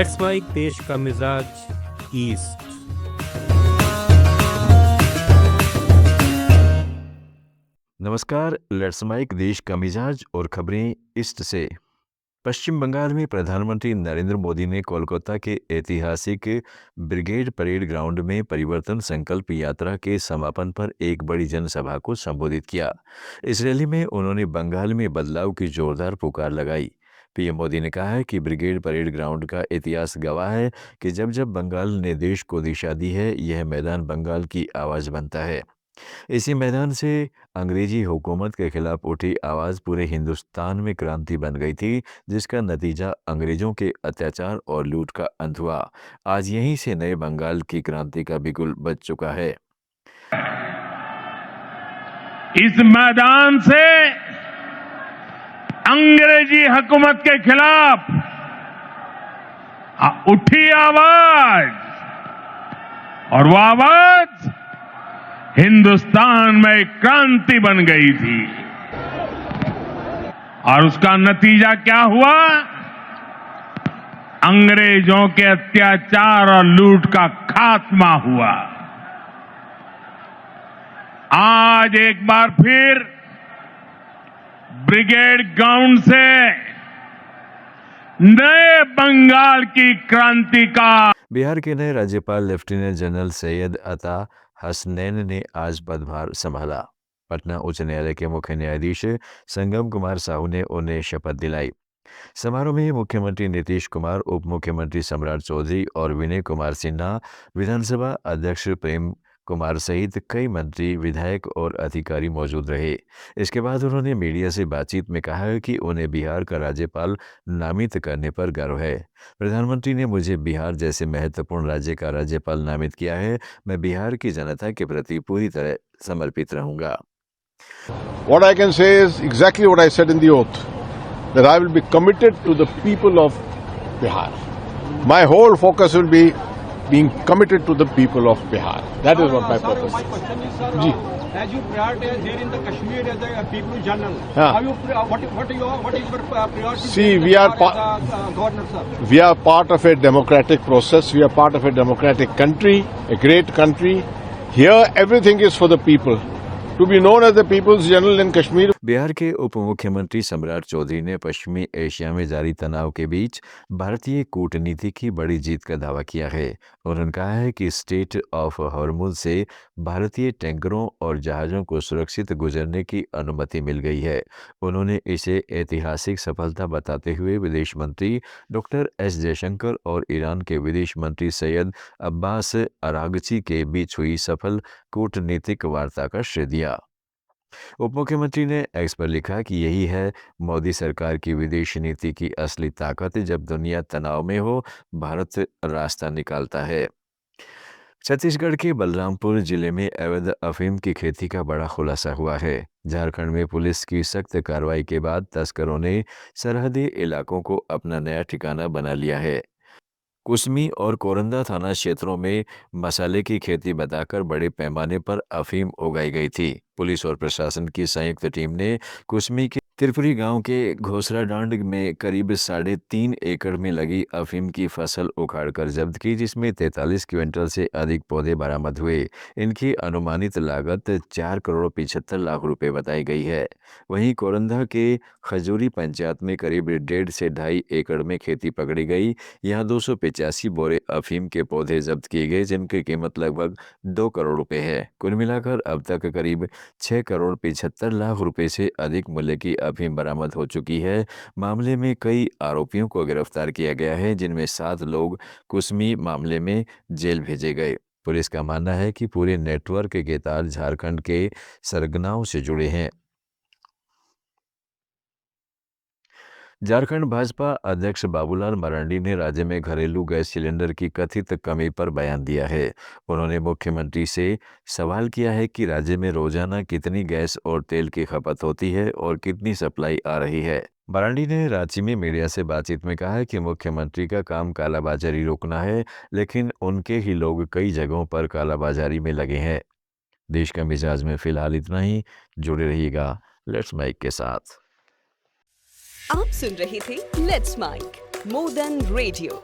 Let's mic देश का मिजाज ईस्ट। नमस्कार। लेट्स माइक देश का मिजाज और खबरें ईस्ट से। पश्चिम बंगाल में प्रधानमंत्री नरेंद्र मोदी ने कोलकाता के ऐतिहासिक ब्रिगेड परेड ग्राउंड में परिवर्तन संकल्प यात्रा के समापन पर एक बड़ी जनसभा को संबोधित किया। इस रैली में उन्होंने बंगाल में बदलाव की जोरदार पुकार लगाई। पीएम मोदी ने कहा है कि ब्रिगेड परेड ग्राउंड का इतिहास गवाह है कि जब जब बंगाल ने देश को दिशा दी है, यह मैदान बंगाल की आवाज़ बनता है। इसी मैदान से अंग्रेजी हुकूमत के खिलाफ उठी आवाज़ पूरे हिंदुस्तान में क्रांति बन गई थी, जिसका नतीजा अंग्रेजों के अत्याचार और लूट का अंत हुआ। आज यहीं से नए बंगाल की क्रांति का बिगुल बज चुका है। इस मैदान से अंग्रेजी हुकूमत के खिलाफ उठी आवाज, और वो आवाज हिंदुस्तान में क्रांति बन गई थी। और उसका नतीजा क्या हुआ? अंग्रेजों के अत्याचार और लूट का खात्मा हुआ। आज एक बार फिर ब्रिगेड ग्राउंड से नए बंगाल की क्रांति का। बिहार के नए राज्यपाल लेफ्टिनेंट जनरल सैयद अता हसनैन ने आज पदभार संभाला। पटना उच्च न्यायालय के मुख्य न्यायाधीश संगम कुमार साहू ने उन्हें शपथ दिलाई। समारोह में मुख्यमंत्री नीतीश कुमार, उप मुख्यमंत्री सम्राट चौधरी और विनय कुमार सिन्हा, विधानसभा अध्यक्ष प्रेम कुमार सहित कई मंत्री, विधायक और अधिकारी मौजूद रहे। इसके बाद उन्होंने मीडिया से बातचीत में कहा है कि उन्हें बिहार का राज्यपाल नामित करने पर गर्व है। प्रधानमंत्री ने मुझे बिहार जैसे महत्वपूर्ण राज्य का राज्यपाल नामित किया है। मैं बिहार की जनता के प्रति पूरी तरह समर्पित रहूंगा। What I can say is exactly what I said in the oath, that I will be committed to the people of Bihar. My whole focus will be being committed to the people of Bihar. That is what my purpose My is. question is, sir, Ji. as you prioritize here in the Kashmir as a people journal, Yeah. how you, what is your priority? See, in we are Bihar as a governor, sir? We are part of a democratic process. We are part of a democratic country, a great country. Here, everything is for the people. To be known as the People's Journal in Kashmir. Bihar के उप मुख्यमंत्री सम्राट चौधरी ने पश्चिमी Asia में जारी तनाव के बीच भारतीय कूटनीति की बड़ी जीत का दावा किया है। उन्होंने कहा है कि स्ट्रेट ऑफ हॉर्मुज से भारतीय टैंकरों और जहाज़ों को सुरक्षित गुजरने की अनुमति मिल गई है। उन्होंने इसे ऐतिहासिक सफलता बताते हुए विदेश मंत्री डॉक्टर एस जयशंकर और ईरान के विदेश मंत्री सैयद अब्बास अरागची के बीच हुई सफल कूटनीतिक वार्ता का श्रेय दिया। उप मुख्यमंत्री ने एक्स पर लिखा कि यही है मोदी सरकार की विदेश नीति की असली ताकत। जब दुनिया तनाव में हो, भारत रास्ता निकालता है। छत्तीसगढ़ के बलरामपुर जिले में अवैध अफीम की खेती का बड़ा खुलासा हुआ है। झारखंड में पुलिस की सख्त कार्रवाई के बाद तस्करों ने सरहदी इलाकों को अपना नया ठिकाना बना लिया है। कुसमी और कोरंदा थाना क्षेत्रों में मसाले की खेती बताकर बड़े पैमाने पर अफीम उगाई गई थी। पुलिस और प्रशासन की संयुक्त टीम ने कुसमी के त्रिपुरी गांव के घोसरा डांड में करीब 3.5 एकड़ में लगी अफीम की फसल उखाड़कर जब्त की, जिसमें 43 क्विंटल से अधिक पौधे बरामद हुए। इनकी अनुमानित लागत 4 करोड़ 75 लाख रुपए बताई गई है। वहीं कोरंदा के खजूरी पंचायत में करीब 1.5 से 2.5 एकड़ में खेती पकड़ी गई। यहाँ 285 बोरे अफीम के पौधे जब्त किए गए, जिनकी कीमत लगभग 2 करोड़ रुपए है। कुल मिलाकर अब तक करीब 6 करोड़ 75 लाख रुपए से अधिक मूल्य की अफीम बरामद हो चुकी है। मामले में कई आरोपियों को गिरफ्तार किया गया है, जिनमें 7 लोग कुसमी मामले में जेल भेजे गए। पुलिस का मानना है कि पूरे नेटवर्क के तार झारखंड के सरगनाओं से जुड़े हैं। झारखंड भाजपा अध्यक्ष बाबूलाल मरांडी ने राज्य में घरेलू गैस सिलेंडर की कथित कमी पर बयान दिया है। उन्होंने मुख्यमंत्री से सवाल किया है कि राज्य में रोजाना कितनी गैस और तेल की खपत होती है और कितनी सप्लाई आ रही है। मरांडी ने रांची में मीडिया से बातचीत में कहा है कि मुख्यमंत्री का काम कालाबाजारी रोकना है, लेकिन उनके ही लोग कई जगहों पर कालाबाजारी में लगे हैं। देश का मिजाज में फिलहाल इतना ही। जुड़े रहिएगा लेट्स माइक के साथ। आप सुन रहे थे let's mike more than radio.